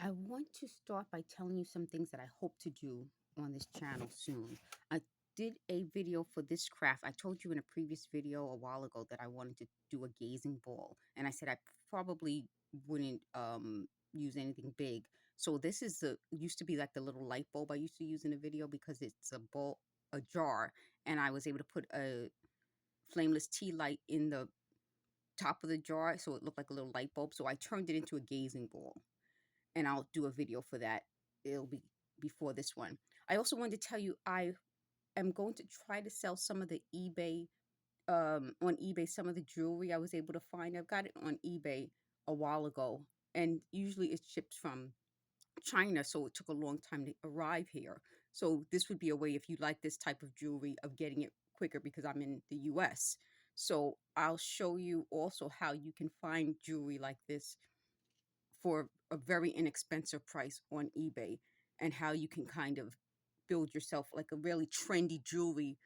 I want to start by telling you some things that I hope to do on this channel soon. I did a video for this craft. I told you in a previous video a while ago that I wanted to do a gazing ball, and I said I probably wouldn't use anything big. So this is the used to be like the little light bulb I used to use in a video because it's a jar, and I was able to put a flameless tea light in the top of the jar so it looked like a little light bulb. So I turned it into a gazing ball, and I'll do a video for that. It'll be before this one. I also wanted to tell you I am going to try to sell some of the eBay on eBay, some of the jewelry I was able to find. I've got it on eBay a while ago, and usually it's shipped from China, so it took a long time to arrive here. So this would be a way, if you like this type of jewelry, of getting it quicker because I'm in the US. So I'll show you also how you can find jewelry like this for a very inexpensive price on eBay, and how you can kind of build yourself like a really trendy jewelry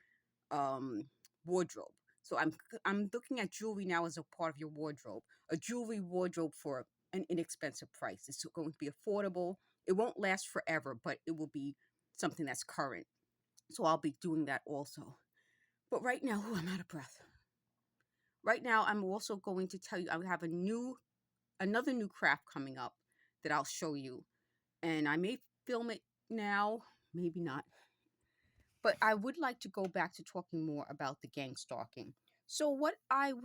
wardrobe. So I'm looking at jewelry now as a part of your wardrobe, a jewelry wardrobe for an inexpensive price. It's going to be affordable. It won't last forever, but it will be something that's current. So I'll be doing that also. But right now, I'm out of breath. Right now, I'm also going to tell you I have another new craft coming up that I'll show you, and I may film it now, maybe not. But I would like to go back to talking more about the gang stalking. So what I've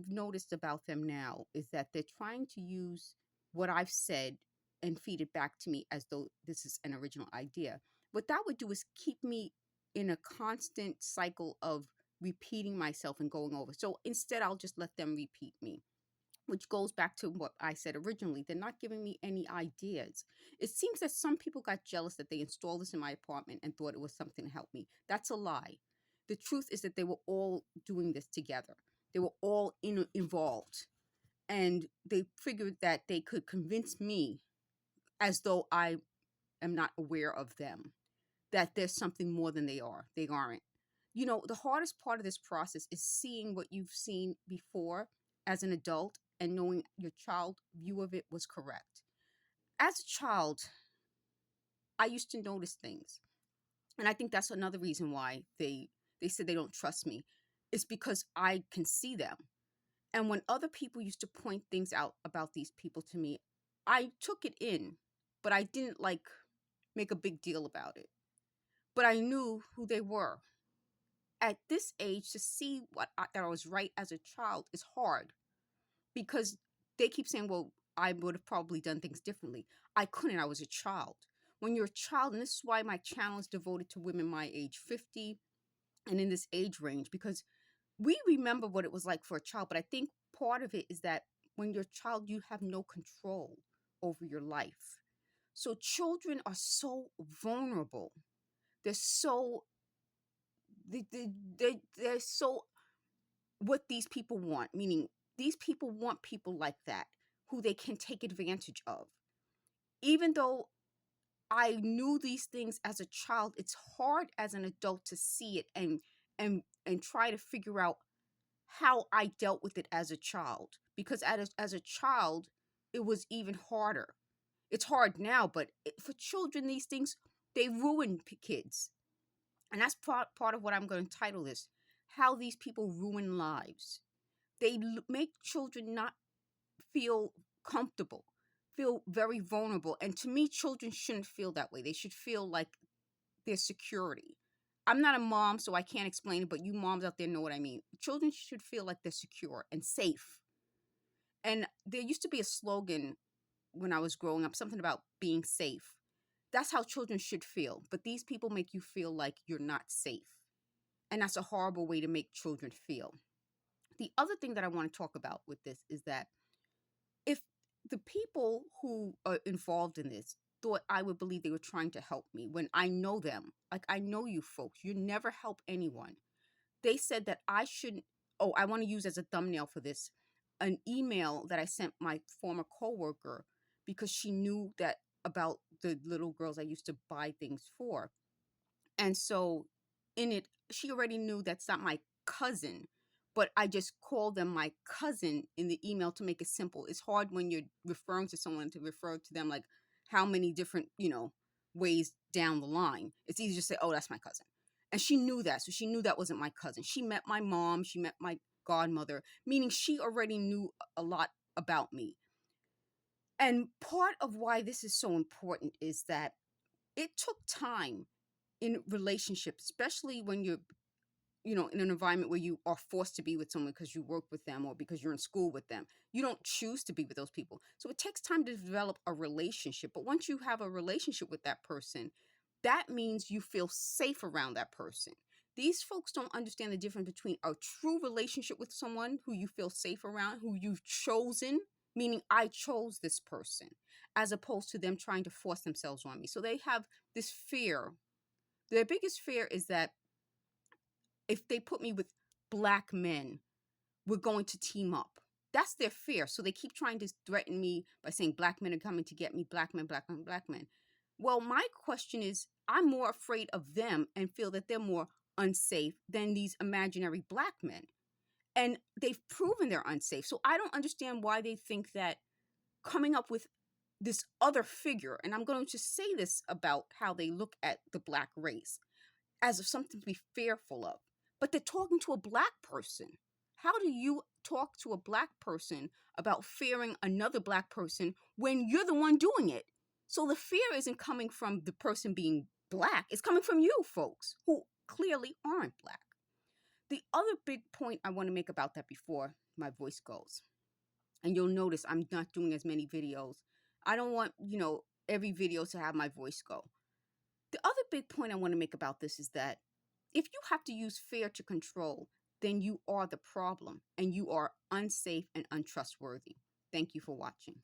noticed about them now is that they're trying to use what I've said and feed it back to me as though this is an original idea. What that would do is keep me in a constant cycle of repeating myself and going over. So instead, I'll just let them repeat me, which goes back to what I said originally. They're not giving me any ideas. It seems that some people got jealous that they installed this in my apartment and thought it was something to help me. That's a lie. The truth is that they were all doing this together. They were all involved. And they figured that they could convince me, as though I am not aware of them, that there's something more than they are. They aren't. You know, the hardest part of this process is seeing what you've seen before as an adult and knowing your child view of it was correct. As a child, I used to notice things. And I think that's another reason why they said they don't trust me. It's because I can see them. And when other people used to point things out about these people to me, I took it in, but I didn't like make a big deal about it. But I knew who they were. At this age, to see that I was right as a child is hard, because they keep saying, well, I would have probably done things differently. I couldn't. I was a child. When you're a child, and this is why my channel is devoted to women my age, 50 and in this age range, because we remember what it was like for a child. But I think part of it is that when you're a child, you have no control over your life. So children are so vulnerable. They're so they're so what these people want, meaning these people want people like that who they can take advantage of. Even though I knew these things as a child, it's hard as an adult to see it and try to figure out how I dealt with it as a child, because as a child it was even harder. It's hard now, but for children, these things, they ruin kids. And that's part of what I'm going to title this: how these people ruin lives. They make children not feel comfortable, feel very vulnerable. And to me, children shouldn't feel that way. They should feel like their security. I'm not a mom, so I can't explain it, but you moms out there know what I mean. Children should feel like they're secure and safe. And there used to be a slogan when I was growing up, something about being safe. That's how children should feel. But these people make you feel like you're not safe. And that's a horrible way to make children feel. The other thing that I want to talk about with this is that if the people who are involved in this thought I would believe they were trying to help me, when I know them, like I know you folks, you never help anyone. They said that I shouldn't. Oh, I want to use as a thumbnail for this an email that I sent my former coworker, because she knew that about the little girls I used to buy things for. And so in it, she already knew that's not my cousin, but I just called them my cousin in the email to make it simple. It's hard when you're referring to someone to refer to them like how many different, ways down the line. It's easy to say, oh, that's my cousin. And she knew that. So she knew that wasn't my cousin. She met my mom. She met my godmother, meaning she already knew a lot about me. And part of why this is so important is that it took time in relationships, especially when you're, in an environment where you are forced to be with someone because you work with them or because you're in school with them. You don't choose to be with those people. So it takes time to develop a relationship. But once you have a relationship with that person, that means you feel safe around that person. These folks don't understand the difference between a true relationship with someone who you feel safe around, who you've chosen, meaning I chose this person, as opposed to them trying to force themselves on me. So they have this fear. Their biggest fear is that if they put me with black men, we're going to team up. That's their fear. So they keep trying to threaten me by saying black men are coming to get me, black men, black men, black men. Well, my question is, I'm more afraid of them and feel that they're more unsafe than these imaginary black men. And they've proven they're unsafe. So I don't understand why they think that coming up with this other figure, and I'm going to say this about how they look at the black race, as of something to be fearful of. But they're talking to a black person. How do you talk to a black person about fearing another black person when you're the one doing it? So the fear isn't coming from the person being black. It's coming from you folks who clearly aren't black. The other big point I want to make about that before my voice goes, and you'll notice I'm not doing as many videos. I don't want, every video to have my voice go. The other big point I want to make about this is that if you have to use fear to control, then you are the problem and you are unsafe and untrustworthy. Thank you for watching.